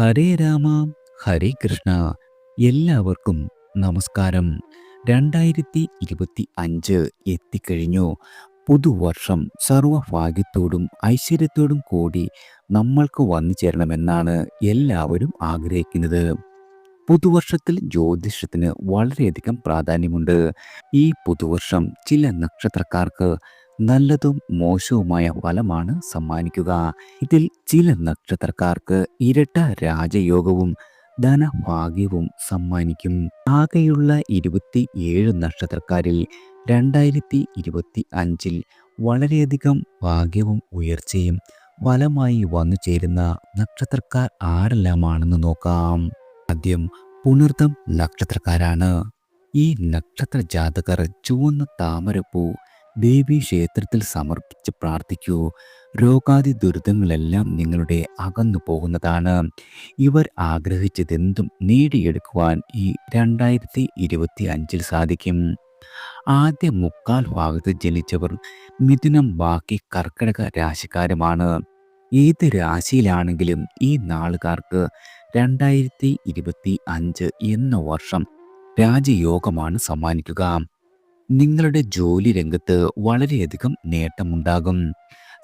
ഹരേ രാമ ഹരേ കൃഷ്ണ. എല്ലാവർക്കും നമസ്കാരം. 2025 എത്തിക്കഴിഞ്ഞു. പുതുവർഷം സർവഭാഗ്യത്തോടും ഐശ്വര്യത്തോടും കൂടി നമ്മൾക്ക് വന്നു ചേരണമെന്നാണ് എല്ലാവരും ആഗ്രഹിക്കുന്നത്. പുതുവർഷത്തിൽ ജ്യോതിഷത്തിന് വളരെയധികം പ്രാധാന്യമുണ്ട്. ഈ പുതുവർഷം ചില നക്ഷത്രക്കാർക്ക് നല്ലതും മോശവുമായ ഫലമാണ് സമ്മാനിക്കുക. ഇതിൽ ചില നക്ഷത്രക്കാർക്ക് ഇരട്ട രാജയോഗവും ധനഭാഗ്യവും സമ്മാനിക്കും. ആകെയുള്ള 27 നക്ഷത്രക്കാരിൽ 2025 വളരെയധികം ഭാഗ്യവും ഉയർച്ചയും ഫലമായി വന്നു ചേരുന്ന നക്ഷത്രക്കാർ ആരെല്ലാമാണെന്ന് നോക്കാം. ആദ്യം പുണർതം നക്ഷത്രക്കാരാണ്. ഈ നക്ഷത്ര ജാതകർ ചുവന്ന താമരപ്പൂ ദേവീ ക്ഷേത്രത്തിൽ സമർപ്പിച്ച് പ്രാർത്ഥിക്കൂ. രോഗാദി ദുരിതങ്ങളെല്ലാം നിങ്ങളുടെ അകന്നു പോകുന്നതാണ്. ഇവർ ആഗ്രഹിച്ചതെന്തും നേടിയെടുക്കുവാൻ ഈ 2025 സാധിക്കും. ആദ്യ മുക്കാൽ ഭാഗത്ത് ജനിച്ചവർ മിഥുനം, ബാക്കി കർക്കിടക രാശിക്കാരുമാണ്. ഏത് രാശിയിലാണെങ്കിലും ഈ നാളുകാർക്ക് 2025 എന്ന വർഷം രാജയോഗമാണ് സമ്മാനിക്കുക. നിങ്ങളുടെ ജോലി രംഗത്ത് വളരെയധികം നേട്ടമുണ്ടാകും.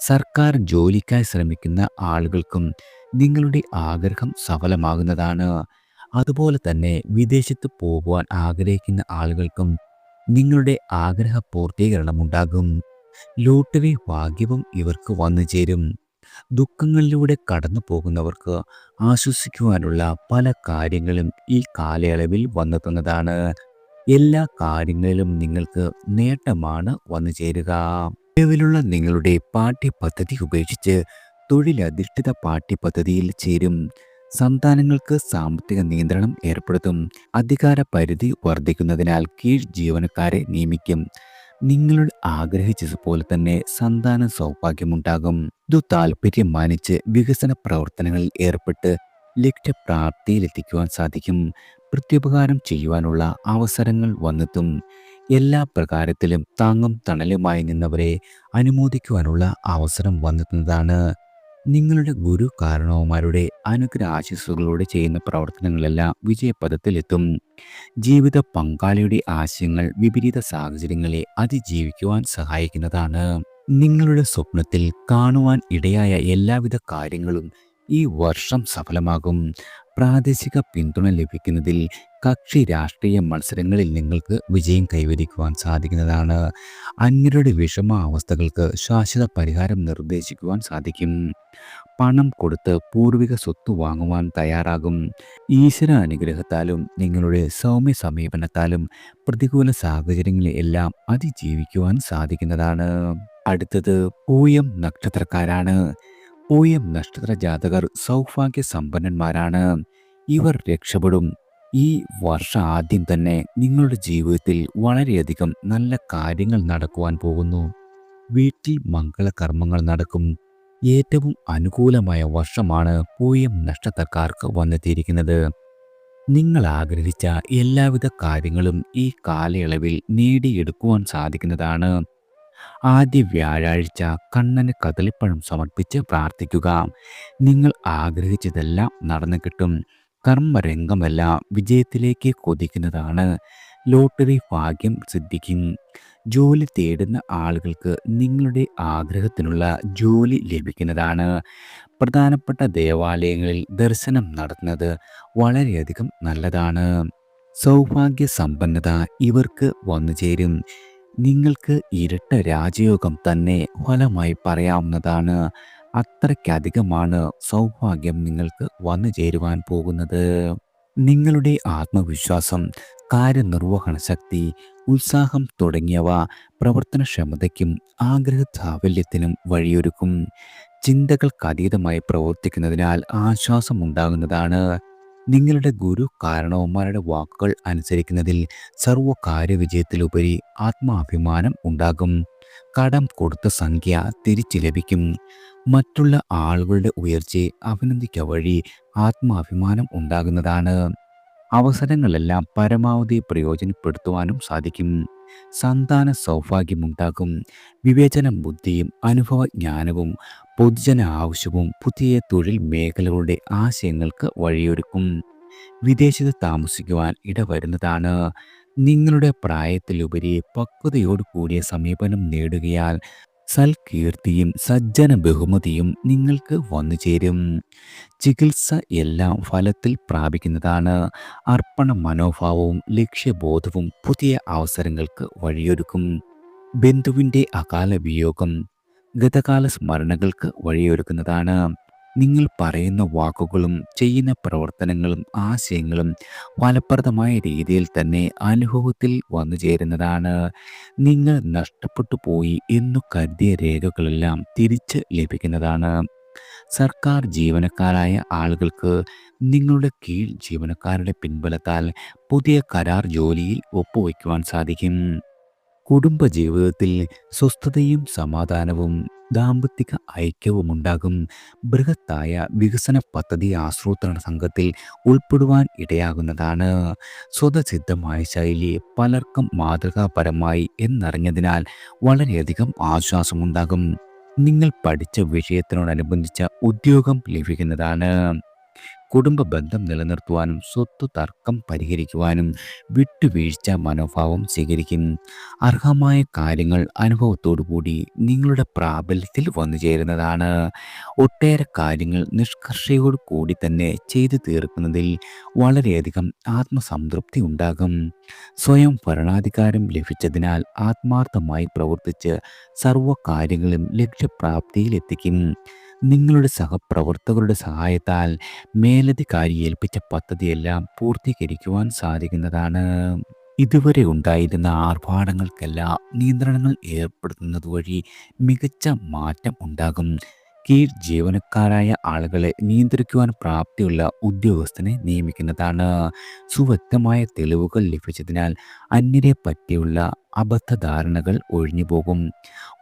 സർക്കാർ ജോലിക്കായി ശ്രമിക്കുന്ന ആളുകൾക്കും നിങ്ങളുടെ ആഗ്രഹം സഫലമാകുന്നതാണ്. അതുപോലെ തന്നെ വിദേശത്ത് പോകുവാൻ ആഗ്രഹിക്കുന്ന ആളുകൾക്കും നിങ്ങളുടെ ആഗ്രഹ പൂർത്തീകരണമുണ്ടാകും. ലോട്ടറി ഭാഗ്യവും ഇവർക്ക് വന്നു ചേരും. ദുഃഖങ്ങളിലൂടെ കടന്നു പോകുന്നവർക്ക് ആശ്വസിക്കുവാനുള്ള പല കാര്യങ്ങളും ഈ കാലയളവിൽ വന്നെത്തുന്നതാണ്. എല്ലാ കാര്യങ്ങളിലും നിങ്ങൾക്ക് നേട്ടമാണ് വന്നു ചേരുക. നിലവിലുള്ള നിങ്ങളുടെ പാഠ്യപദ്ധതി ഉപേക്ഷിച്ച് തൊഴിലധിഷ്ഠിത പാഠ്യപദ്ധതിയിൽ ചേരും. സന്താനങ്ങൾക്ക് സാമ്പത്തിക നിയന്ത്രണം ഏർപ്പെടുത്തും. അധികാര പരിധി വർദ്ധിക്കുന്നതിനാൽ കീഴ് ജീവനക്കാരെ നിയമിക്കും. നിങ്ങൾ ആഗ്രഹിച്ചതുപോലെ തന്നെ സന്താന സൗഭാഗ്യമുണ്ടാകും. ഇതു താല്പര്യം മാനിച്ച് വികസന പ്രവർത്തനങ്ങളിൽ ഏർപ്പെട്ട് ലക്ഷ്യപ്രാപ്തിയിലെത്തിക്കുവാൻ സാധിക്കും. പ്രത്യുപകാരം ചെയ്യുവാനുള്ള അവസരങ്ങൾ വന്നെത്തും. എല്ലാ പ്രകാരത്തിലും താങ്ങും തണലുമായി നിന്നവരെ അനുമോദിക്കുവാനുള്ള അവസരം വന്നെത്തുന്നതാണ്. നിങ്ങളുടെ ഗുരു കാരണവന്മാരുടെ അനുഗ്രഹ ആശീസ്സുകളോടെ ചെയ്യുന്ന പ്രവർത്തനങ്ങളെല്ലാം വിജയപഥത്തിലെത്തും. ജീവിത പങ്കാളിയുടെ ആശയങ്ങൾ വിപരീത സാഹചര്യങ്ങളെ അതിജീവിക്കുവാൻ സഹായിക്കുന്നതാണ്. നിങ്ങളുടെ സ്വപ്നത്തിൽ കാണുവാൻ ഇടയായ എല്ലാവിധ കാര്യങ്ങളും ഈ വർഷം സഫലമാകും. പ്രാദേശിക പിന്തുണ ലഭിക്കുന്നതിൽ കക്ഷി രാഷ്ട്രീയ മത്സരങ്ങളിൽ നിങ്ങൾക്ക് വിജയം കൈവരിക്കുവാൻ സാധിക്കുന്നതാണ്. അന്യരുടെ വിഷമാവസ്ഥകൾക്ക് ശാശ്വത പരിഹാരം നിർദ്ദേശിക്കുവാൻ സാധിക്കും. പണം കൊടുത്ത് പൂർവിക സ്വത്ത് വാങ്ങുവാൻ തയ്യാറാകും. ഈശ്വര അനുഗ്രഹത്താലും നിങ്ങളുടെ സൗമ്യ സമീപനത്താലും പ്രതികൂല സാഹചര്യങ്ങളെ എല്ലാം അതിജീവിക്കുവാൻ സാധിക്കുന്നതാണ്. അടുത്തത് പൂയം നക്ഷത്രക്കാരാണ്. പൂയം നക്ഷത്ര ജാതകർ സൗഭാഗ്യ സമ്പന്നന്മാരാണ്. ഇവർ രക്ഷപ്പെടും. ഈ വർഷം ആദ്യം തന്നെ നിങ്ങളുടെ ജീവിതത്തിൽ വളരെയധികം നല്ല കാര്യങ്ങൾ നടക്കുവാൻ പോകുന്നു. വീട്ടിൽ മംഗളകർമ്മങ്ങൾ നടക്കും. ഏറ്റവും അനുകൂലമായ വർഷമാണ് പൂയം നക്ഷത്രക്കാർക്ക് വന്നെത്തിയിരിക്കുന്നത്. നിങ്ങൾ ആഗ്രഹിച്ച എല്ലാവിധ കാര്യങ്ങളും ഈ കാലയളവിൽ നേടിയെടുക്കുവാൻ സാധിക്കുന്നതാണ്. ആദ്യ വ്യാഴാഴ്ച കണ്ണന് കദളിപ്പഴം സമർപ്പിച്ച് പ്രാർത്ഥിക്കുക. നിങ്ങൾ ആഗ്രഹിച്ചതെല്ലാം നടന്നു കിട്ടും. കർമ്മരംഗമെല്ലാം വിജയത്തിലേക്ക് കൊതിക്കുന്നതാണ്. ലോട്ടറി ഭാഗ്യം സിദ്ധിക്കും. ജോലി തേടുന്ന ആളുകൾക്ക് നിങ്ങളുടെ ആഗ്രഹത്തിനുള്ള ജോലി ലഭിക്കുന്നതാണ്. പ്രധാനപ്പെട്ട ദേവാലയങ്ങളിൽ ദർശനം നടത്തുന്നത് വളരെയധികം നല്ലതാണ്. സൗഭാഗ്യ സമ്പന്നത ഇവർക്ക് വന്നു ചേരും. നിങ്ങൾക്ക് ഇരട്ട രാജയോഗം തന്നെ ഫലമായി പറയാവുന്നതാണ്. അത്രയ്ക്കധികമാണ് സൗഭാഗ്യം നിങ്ങൾക്ക് വന്നു ചേരുവാൻ പോകുന്നത്. നിങ്ങളുടെ ആത്മവിശ്വാസം, കാര്യനിർവഹണ ശക്തി, ഉത്സാഹം തുടങ്ങിയവ പ്രവർത്തനക്ഷമതയ്ക്കും ആഗ്രഹ സാഫല്യത്തിനും വഴിയൊരുക്കും. ചിന്തകൾക്കതീതമായി പ്രവർത്തിക്കുന്നതിനാൽ ആശ്വാസമുണ്ടാകുന്നതാണ്. നിങ്ങളുടെ ഗുരു കാരണവന്മാരുടെ വാക്കുകൾ അനുസരിക്കുന്നതിൽ സർവകാര്യവിജയത്തിലുപരി ആത്മാഭിമാനം ഉണ്ടാകും. കടം കൊടുത്ത സംഖ്യ തിരിച്ചു ലഭിക്കും. മറ്റുള്ള ആളുകളുടെ ഉയർച്ചയെ അഭിനന്ദിക്കുക വഴി ആത്മാഭിമാനം ഉണ്ടാകുന്നതാണ്. അവസരങ്ങളെല്ലാം പരമാവധി പ്രയോജനപ്പെടുത്തുവാനും സാധിക്കും. സന്താന സൗഭാഗ്യമുണ്ടാകും. വിവേചന ബുദ്ധിയും അനുഭവജ്ഞാനവും പൊതുജന ആവശ്യവും പുതിയ തൊഴിൽ മേഖലകളുടെ ആശയങ്ങൾക്ക് വഴിയൊരുക്കും. വിദേശത്ത് താമസിക്കുവാൻ ഇടവരുന്നതാണ്. നിങ്ങളുടെ പ്രായത്തിലുപരി പക്വതയോട് കൂടിയ സമീപനം നേടുകയാൽ സൽകീർത്തിയും സജ്ജന ബഹുമതിയും നിങ്ങൾക്ക് വന്നു ചേരും. ചികിത്സ എല്ലാം ഫലത്തിൽ പ്രാപിക്കുന്നതാണ്. അർപ്പണ മനോഭാവവും ലക്ഷ്യബോധവും പുതിയ അവസരങ്ങൾക്ക് വഴിയൊരുക്കും. ബന്ധുവിൻ്റെ അകാല വിയോഗം ഗതകാല സ്മരണകൾക്ക് വഴിയൊരുക്കുന്നതാണ്. നിങ്ങൾ പറയുന്ന വാക്കുകളും ചെയ്യുന്ന പ്രവർത്തനങ്ങളും ആശയങ്ങളും ഫലപ്രദമായ രീതിയിൽ തന്നെ അനുഭവത്തിൽ വന്നു ചേരുന്നതാണ്. നിങ്ങൾ നഷ്ടപ്പെട്ടു പോയി എന്നു കരുതിയ രേഖകളെല്ലാം തിരിച്ച് ലഭിക്കുന്നതാണ്. സർക്കാർ ജീവനക്കാരായ ആളുകൾക്ക് നിങ്ങളുടെ കീഴ് ജീവനക്കാരുടെ പിൻബലത്താൽ പുതിയ കരാർ ജോലിയിൽ ഒപ്പുവയ്ക്കുവാൻ സാധിക്കും. കുടുംബജീവിതത്തിൽ സ്വസ്ഥതയും സമാധാനവും ദാമ്പത്തിക ഐക്യവുമുണ്ടാകും. ബൃഹത്തായ വികസന പദ്ധതി ആസൂത്രണ സംഘത്തിൽ ഉൾപ്പെടുവാൻ ഇടയാകുന്നതാണ്. സ്വതസിദ്ധമായ ശൈലി പലർക്കും മാതൃകാപരമായി എന്നറിഞ്ഞതിനാൽ വളരെയധികം ആശ്വാസമുണ്ടാകും. നിങ്ങൾ പഠിച്ച വിഷയത്തിനോടനുബന്ധിച്ച ഉദ്യോഗം ലഭിക്കുന്നതാണ്. കുടുംബ ബന്ധം നിലനിർത്തുവാനും സ്വത്ത് തർക്കം പരിഹരിക്കുവാനും വിട്ടുവീഴ്ച മനോഭാവം സ്വീകരിക്കും. അർഹമായ കാര്യങ്ങൾ അനുഭവത്തോടുകൂടി നിങ്ങളുടെ പ്രാബല്യത്തിൽ വന്നു ചേരുന്നതാണ്. ഒട്ടേറെ കാര്യങ്ങൾ നിഷ്കർഷയോടു കൂടി തന്നെ ചെയ്തു തീർക്കുന്നതിൽ വളരെയധികം ആത്മസംതൃപ്തി ഉണ്ടാകും. സ്വയം ഭരണാധികാരം ലഭിച്ചതിനാൽ ആത്മാർത്ഥമായി പ്രവർത്തിച്ച് സർവ്വ കാര്യങ്ങളും ലക്ഷ്യപ്രാപ്തിയിലെത്തിക്കും. നിങ്ങളുടെ സഹപ്രവർത്തകരുടെ സഹായത്താൽ മേലധികാരി ഏൽപ്പിച്ച പദ്ധതിയെല്ലാം പൂർത്തീകരിക്കുവാൻ സാധിക്കുന്നതാണ്. ഇതുവരെ ഉണ്ടായിരുന്ന ആർഭാടങ്ങൾക്കെല്ലാം നിയന്ത്രണങ്ങൾ ഏർപ്പെടുത്തുന്നത് വഴി മികച്ച മാറ്റം ഉണ്ടാകും. കീഴ് ജീവനക്കാരായ ആളുകളെ നിയന്ത്രിക്കുവാൻ പ്രാപ്തിയുള്ള ഉദ്യോഗസ്ഥനെ നിയമിക്കുന്നതാണ്. സുവ്യക്തമായ തെളിവുകൾ ലഭിച്ചതിനാൽ അന്യരെ പറ്റിയുള്ള അബദ്ധധാരണകൾ ഒഴിഞ്ഞുപോകും.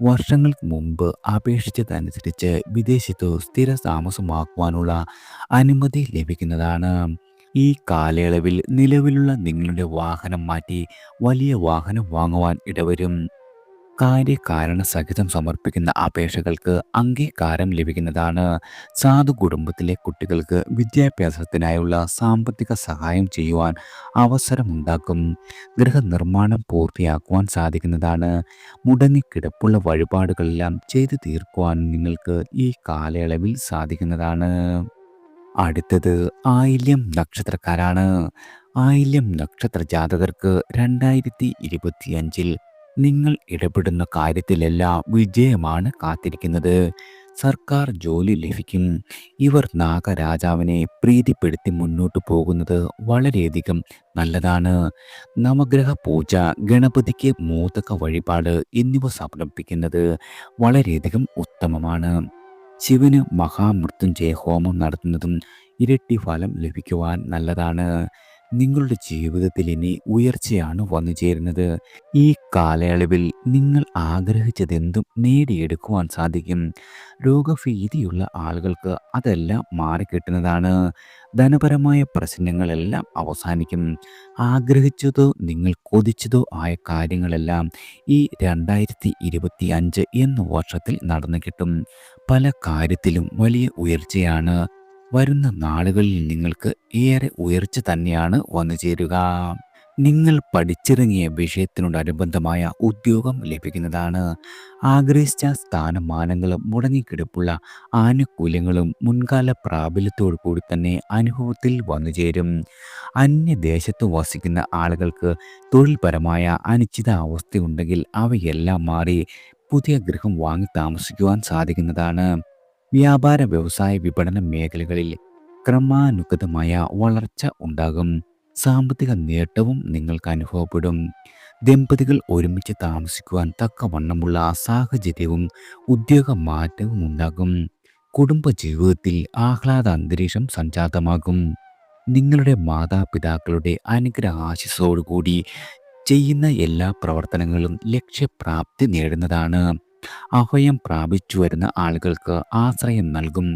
വർഷങ്ങൾക്ക് മുമ്പ് അപേക്ഷിച്ചതനുസരിച്ച് വിദേശത്ത് സ്ഥിര താമസമാക്കുവാനുള്ള അനുമതി ലഭിക്കുന്നതാണ്. ഈ കാലയളവിൽ നിലവിലുള്ള നിങ്ങളുടെ വാഹനം മാറ്റി വലിയ വാഹനം വാങ്ങുവാൻ ഇടവരും. കാര്യകാരണ സഹിതം സമർപ്പിക്കുന്ന അപേക്ഷകൾക്ക് അംഗീകാരം ലഭിക്കുന്നതാണ്. സാധു കുടുംബത്തിലെ കുട്ടികൾക്ക് വിദ്യാഭ്യാസത്തിനായുള്ള സാമ്പത്തിക സഹായം ചെയ്യുവാൻ അവസരമുണ്ടാക്കും. ഗൃഹനിർമ്മാണം പൂർത്തിയാക്കുവാൻ സാധിക്കുന്നതാണ്. മുടങ്ങിക്കിടപ്പുള്ള വഴിപാടുകളെല്ലാം ചെയ്തു തീർക്കുവാൻ നിങ്ങൾക്ക് ഈ കാലയളവിൽ സാധിക്കുന്നതാണ്. അടുത്തത് ആയില്യം നക്ഷത്രക്കാരാണ്. ആയില്യം നക്ഷത്ര ജാതകർക്ക് 2025 നിങ്ങൾ ഇടപെടുന്ന കാര്യത്തിലെല്ലാം വിജയമാണ് കാത്തിരിക്കുന്നത്. സർക്കാർ ജോലി ലഭിക്കും. ഇവർ നാഗരാജാവിനെ പ്രീതിപ്പെടുത്തി മുന്നോട്ട് പോകുന്നത് വളരെയധികം നല്ലതാണ്. നവഗ്രഹ പൂജ, ഗണപതിക്ക് മോദക വഴിപാട് എന്നിവ സമർപ്പിക്കുന്നത് വളരെയധികം ഉത്തമമാണ്. ശിവന് മഹാമൃത്യുഞ്ജയ ഹോമം നടത്തുന്നതും ഇരട്ടി ഫലം ലഭിക്കുവാൻ നല്ലതാണ്. നിങ്ങളുടെ ജീവിതത്തിൽ ഇനി ഉയർച്ചയാണ് വന്നു ചേരുന്നത്. ഈ കാലയളവിൽ നിങ്ങൾ ആഗ്രഹിച്ചതെന്തും നേടിയെടുക്കുവാൻ സാധിക്കും. രോഗഭീതിയുള്ള ആളുകൾക്ക് അതെല്ലാം മാറിക്കിട്ടുന്നതാണ്. ധനപരമായ പ്രശ്നങ്ങളെല്ലാം അവസാനിക്കും. ആഗ്രഹിച്ചതോ നിങ്ങൾ കൊതിച്ചതോ ആയ കാര്യങ്ങളെല്ലാം ഈ 2025 എന്ന വർഷത്തിൽ നടന്നു കിട്ടും. പല കാര്യത്തിലും വലിയ ഉയർച്ചയാണ്. വരുന്ന നാളുകളിൽ നിങ്ങൾക്ക് ഏറെ ഉയർച്ച തന്നെയാണ് വന്നു ചേരുക. നിങ്ങൾ പഠിച്ചിറങ്ങിയ വിഷയത്തിനോടനുബന്ധമായ ഉദ്യോഗം ലഭിക്കുന്നതാണ്. ആഗ്രഹിച്ച സ്ഥാനമാനങ്ങളും മുടങ്ങിക്കിടപ്പുള്ള ആനുകൂല്യങ്ങളും മുൻകാല പ്രാബല്യത്തോടു കൂടി തന്നെ അനുഭവത്തിൽ വന്നു ചേരും. അന്യദേശത്ത് വസിക്കുന്ന ആളുകൾക്ക് തൊഴിൽപരമായ അനിശ്ചിതാവസ്ഥയുണ്ടെങ്കിൽ അവയെല്ലാം മാറി പുതിയ ഗൃഹം വാങ്ങി താമസിക്കുവാൻ സാധിക്കുന്നതാണ്. വ്യാപാര വ്യവസായ വിപണന മേഖലകളിൽ ക്രമാനുഗതമായ വളർച്ച ഉണ്ടാകും. സാമ്പത്തിക നേട്ടവും നിങ്ങൾക്ക് അനുഭവപ്പെടും. ദമ്പതികൾ ഒരുമിച്ച് താമസിക്കുവാൻ തക്കവണ്ണമുള്ള സാഹചര്യവും ഉദ്യോഗ മാറ്റവും ഉണ്ടാകും. കുടുംബജീവിതത്തിൽ ആഹ്ലാദ അന്തരീക്ഷം സംജാതമാകും. നിങ്ങളുടെ മാതാപിതാക്കളുടെ അനുഗ്രഹ ആശിസ്സോടുകൂടി ചെയ്യുന്ന എല്ലാ പ്രവർത്തനങ്ങളും ലക്ഷ്യപ്രാപ്തി നേടുന്നതാണ്. അഭയം പ്രാപിച്ചു വരുന്ന ആളുകൾക്ക് ആശ്രയം നൽകും.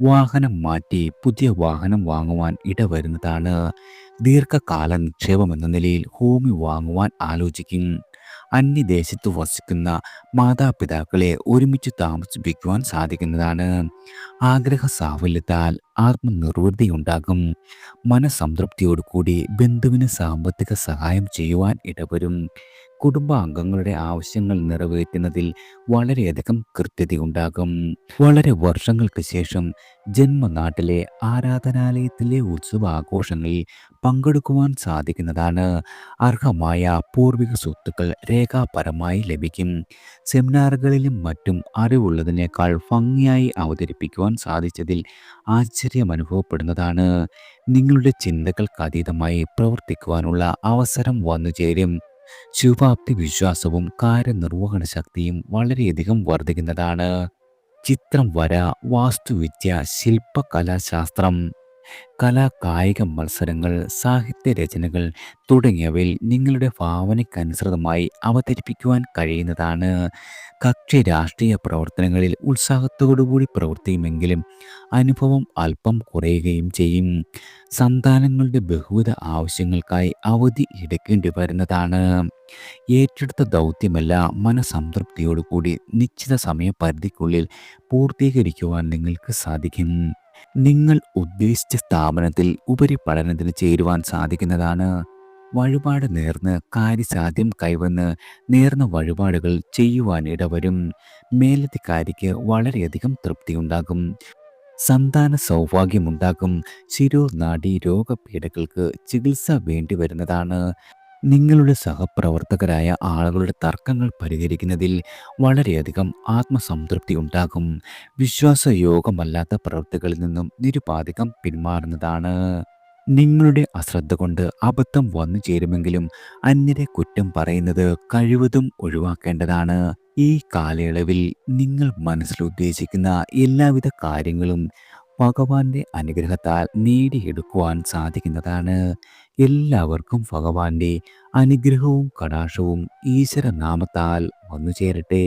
വാഹനം മാറ്റി പുതിയ വാഹനം വാങ്ങുവാൻ ഇടവരുന്നതാണ്. ദീർഘകാല നിക്ഷേപം എന്ന നിലയിൽ ഭൂമി വാങ്ങുവാൻ ആലോചിക്കും. അന്യദേശത്ത് വസിക്കുന്ന മാതാപിതാക്കളെ ഒരുമിച്ച് താമസിപ്പിക്കുവാൻ സാധിക്കുന്നതാണ്. ആഗ്രഹ സാഫല്യത്താൽ ആത്മനിർവൃതിയുണ്ടാകും. മനസ്സംതൃപ്തിയോടുകൂടി ബന്ധുവിന് സാമ്പത്തിക സഹായം ചെയ്യുവാൻ ഇടവരും. കുടുംബാംഗങ്ങളുടെ ആവശ്യങ്ങൾ നിറവേറ്റുന്നതിൽ വളരെയധികം കൃത്യതയുണ്ടാകും. വളരെ വർഷങ്ങൾക്ക് ശേഷം ജന്മനാട്ടിലെ ആരാധനാലയത്തിലെ ഉത്സവാഘോഷങ്ങളിൽ പങ്കെടുക്കുവാൻ സാധിക്കുന്നതാണ്. അർഹമായ പൂർവിക സ്വത്തുക്കൾ രേഖാപരമായി ലഭിക്കും. സെമിനാറുകളിലും മറ്റും അറിവുള്ളതിനേക്കാൾ ഭംഗിയായി അവതരിപ്പിക്കുവാൻ സാധിച്ചതിൽ ആശ്ചര്യം അനുഭവപ്പെടുന്നതാണ്. നിങ്ങളുടെ ചിന്തകൾക്കതീതമായി പ്രവർത്തിക്കുവാനുള്ള അവസരം വന്നുചേരും. ശുഭാപ്തി വിശ്വാസവും കാര്യനിർവഹണ ശക്തിയും വളരെയധികം വർദ്ധിക്കുന്നതാണ്. ചിത്രം വര, വാസ്തുവിദ്യ, ശില്പകലാശാസ്ത്രം, കലാ കായിക മത്സരങ്ങൾ, സാഹിത്യ രചനകൾ തുടങ്ങിയവയിൽ നിങ്ങളുടെ ഭാവനയ്ക്കനുസൃതമായി അവതരിപ്പിക്കുവാൻ കഴിയുന്നതാണ്. കക്ഷി രാഷ്ട്രീയ പ്രവർത്തനങ്ങളിൽ ഉത്സാഹത്തോടുകൂടി പ്രവർത്തിക്കുമെങ്കിലും അനുഭവം അല്പം കുറയുകയും ചെയ്യും. സന്താനങ്ങളുടെ ബഹുവിധ ആവശ്യങ്ങൾക്കായി അവധി എടുക്കേണ്ടി വരുന്നതാണ്. ഏറ്റെടുത്ത ദൗത്യമെല്ലാം മനസംതൃപ്തിയോടുകൂടി നിശ്ചിത സമയപരിധിക്കുള്ളിൽ പൂർത്തീകരിക്കുവാൻ നിങ്ങൾക്ക് സാധിക്കും. നിങ്ങൾ ഉദ്ദേശിച്ച സ്ഥാപനത്തിൽ ഉപരിപഠനത്തിന് ചേരുവാൻ സാധിക്കുന്നതാണ്. വഴിപാട് നേർന്ന് കാര്യസാധ്യം കൈവന്ന് നേർന്ന വഴിപാടുകൾ ചെയ്യുവാൻ ഇടവരും. മേലധികാരിക്ക് വളരെയധികം തൃപ്തിയുണ്ടാകും. സന്താന സൗഭാഗ്യമുണ്ടാകും. ശിരോനാഡി രോഗപീഠകൾക്ക് ചികിത്സ വേണ്ടി വരുന്നതാണ്. നിങ്ങളുടെ സഹപ്രവർത്തകരായ ആളുകളുടെ തർക്കങ്ങൾ പരിഹരിക്കുന്നതിൽ വളരെയധികം ആത്മസംതൃപ്തി ഉണ്ടാകും. വിശ്വാസയോഗ്യമല്ലാത്ത പ്രവൃത്തികളിൽ നിന്നും നിരുപാധികം പിന്മാറുന്നതാണ്. നിങ്ങളുടെ അശ്രദ്ധ കൊണ്ട് അബദ്ധം വന്നു ചേരുമെങ്കിലും അന്യരെ കുറ്റം പറയുന്നത് കഴിവതും ഒഴിവാക്കേണ്ടതാണ്. ഈ കാലയളവിൽ നിങ്ങൾ മനസ്സിൽ ഉദ്ദേശിക്കുന്ന എല്ലാവിധ കാര്യങ്ങളും ഭഗവാന്റെ അനുഗ്രഹത്താൽ നേടിയെടുക്കുവാൻ സാധിക്കുന്നതാണ്. എല്ലാവർക്കും ഭഗവാന്റെ അനുഗ്രഹവും കടാക്ഷവും ഈശ്വര നാമത്താൽ വന്നു ചേരട്ടെ.